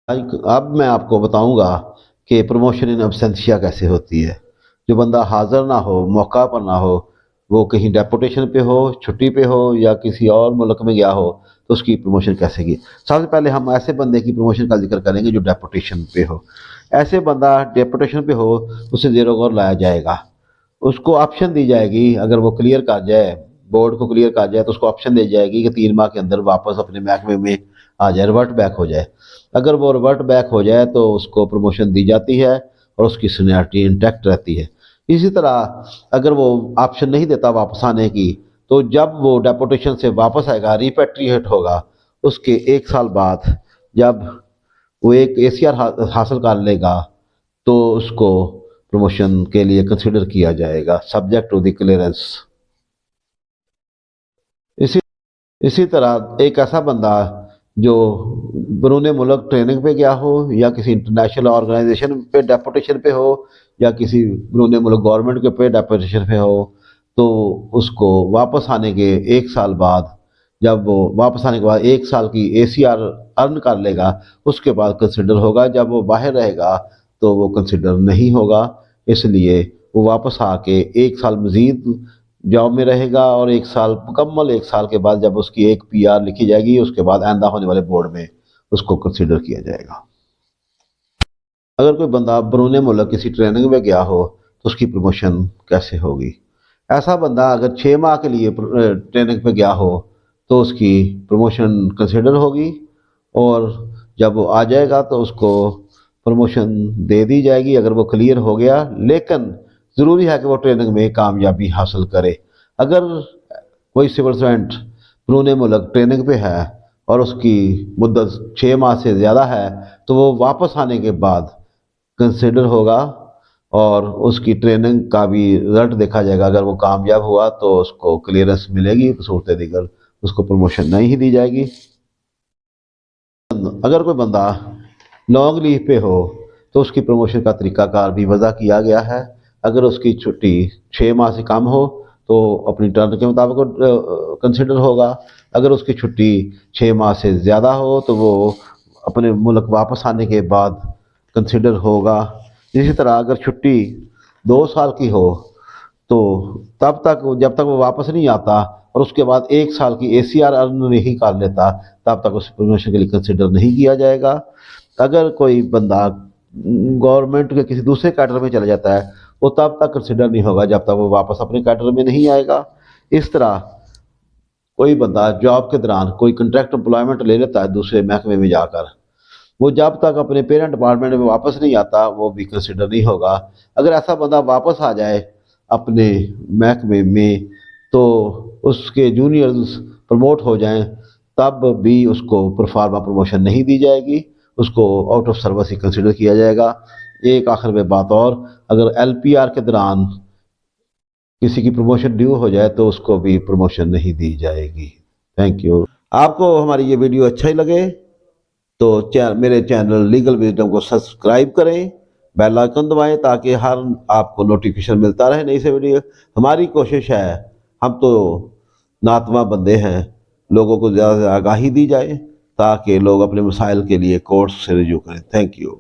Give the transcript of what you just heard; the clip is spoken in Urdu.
اب میں آپ کو بتاؤں گا کہ پروموشن ان ابسینشیا کیسے ہوتی ہے۔ جو بندہ حاضر نہ ہو، موقع پر نہ ہو، وہ کہیں ڈیپوٹیشن پہ ہو، چھٹی پہ ہو یا کسی اور ملک میں گیا ہو، تو اس کی پروموشن کیسے کی؟ سب سے پہلے ہم ایسے بندے کی پروموشن کا ذکر کریں گے جو ڈیپوٹیشن پہ ہو۔ ایسے بندہ ڈیپوٹیشن پہ ہو، اسے زیرو غور لایا جائے گا، اس کو آپشن دی جائے گی، اگر وہ کلیئر کر جائے، بورڈ کو کلیئر کر جائے تو اس کو آپشن دی جائے گی کہ 3 ماہ کے اندر واپس اپنے محکمے میں آ جائے، ریورٹ بیک ہو جائے۔ اگر وہ ریورٹ بیک ہو جائے تو اس کو پروموشن دی جاتی ہے اور اس کی سینیارٹی انٹیکٹ رہتی ہے۔ اسی طرح اگر وہ آپشن نہیں دیتا واپس آنے کی، تو جب وہ ڈیپوٹیشن سے واپس آئے گا، ریپیٹریٹ ہوگا، اس کے 1 سال بعد جب وہ ایک ACR حاصل کر لے گا تو اس کو پروموشن کے لیے کنسیڈر کیا جائے گا، سبجیکٹ ٹو دی کلیئرنس۔ اسی طرح ایک ایسا بندہ جو بیرون ملک ٹریننگ پہ گیا ہو یا کسی انٹرنیشنل آرگنائزیشن پہ ڈیپوٹیشن پہ ہو یا کسی بیرون ملک گورنمنٹ کے پہ ڈیپوٹیشن پہ ہو، تو اس کو واپس آنے کے 1 سال بعد، جب وہ واپس آنے کے بعد 1 سال کی ACR ارن کر لے گا، اس کے بعد کنسیڈر ہوگا۔ جب وہ باہر رہے گا تو وہ کنسیڈر نہیں ہوگا، اس لیے وہ واپس آ کے 1 سال مزید جاب میں رہے گا، اور 1 سال مکمل 1 سال کے بعد جب اس کی ایک PR لکھی جائے گی، اس کے بعد آئندہ ہونے والے بورڈ میں اس کو کنسیڈر کیا جائے گا۔ اگر کوئی بندہ بیرون ملک کسی ٹریننگ میں گیا ہو تو اس کی پروموشن کیسے ہوگی؟ ایسا بندہ اگر 6 ماہ کے لیے ٹریننگ پہ گیا ہو تو اس کی پروموشن کنسیڈر ہوگی، اور جب وہ آ جائے گا تو اس کو پروموشن دے دی جائے گی اگر وہ کلیئر ہو گیا، لیکن ضروری ہے کہ وہ ٹریننگ میں کامیابی حاصل کرے۔ اگر کوئی سول سرونٹ بیرون ملک ٹریننگ پہ ہے اور اس کی مدت 6 ماہ سے زیادہ ہے تو وہ واپس آنے کے بعد کنسیڈر ہوگا، اور اس کی ٹریننگ کا بھی رزلٹ دیکھا جائے گا۔ اگر وہ کامیاب ہوا تو اس کو کلیئرنس ملے گی، صورت دیگر اس کو پروموشن نہیں دی جائے گی۔ اگر کوئی بندہ لانگ لیو پہ ہو تو اس کی پروموشن کا طریقہ کار بھی وضع کیا گیا ہے۔ اگر اس کی چھٹی 6 ماہ سے کم ہو تو اپنی ٹرن کے مطابق کنسیڈر ہوگا، اگر اس کی چھٹی 6 ماہ سے زیادہ ہو تو وہ اپنے ملک واپس آنے کے بعد کنسیڈر ہوگا۔ اسی طرح اگر چھٹی 2 سال کی ہو تو تب تک جب تک وہ واپس نہیں آتا اور اس کے بعد 1 سال کی ACR ارن نہیں کر لیتا، تب تک اس پروموشن کے لیے کنسیڈر نہیں کیا جائے گا۔ اگر کوئی بندہ گورنمنٹ کے کسی دوسرے کیڈر میں چلا جاتا ہے، وہ تب تک کنسیڈر نہیں ہوگا جب تک وہ واپس اپنے کیڈر میں نہیں آئے گا۔ اس طرح کوئی بندہ جاب کے دوران کوئی کنٹریکٹ امپلائمنٹ لے لیتا ہے دوسرے محکمے میں جا کر، وہ جب تک اپنے پیرنٹ ڈپارٹمنٹ میں واپس نہیں آتا وہ بھی کنسیڈر نہیں ہوگا۔ اگر ایسا بندہ واپس آ جائے اپنے محکمے میں تو اس کے جونیئرز پروموٹ ہو جائیں، تب بھی اس کو پرفارما پروموشن نہیں دی جائے گی، اس کو out of service he consider کیا جائے گا۔ ایک آخر میں بات اور، اگر LPR کے دوران کسی کی پروموشن ڈیو ہو جائے تو اس کو بھی پروموشن نہیں دی جائے گی۔ Thank you. آپ کو ہماری یہ ویڈیو اچھا ہی لگے تو میرے چینل لیگل وزڈم کو سبسکرائب کریں، بیل آئیکن دبائیں تاکہ ہر آپ کو نوٹیفیکیشن ملتا رہے نئی سے ویڈیو۔ ہماری کوشش ہے، ہم تو ناتواں بندے ہیں، لوگوں کو زیادہ سے آگاہی دی جائے تاکہ لوگ اپنے مسائل کے لیے کورٹس سے رجوع کریں۔ Thank you.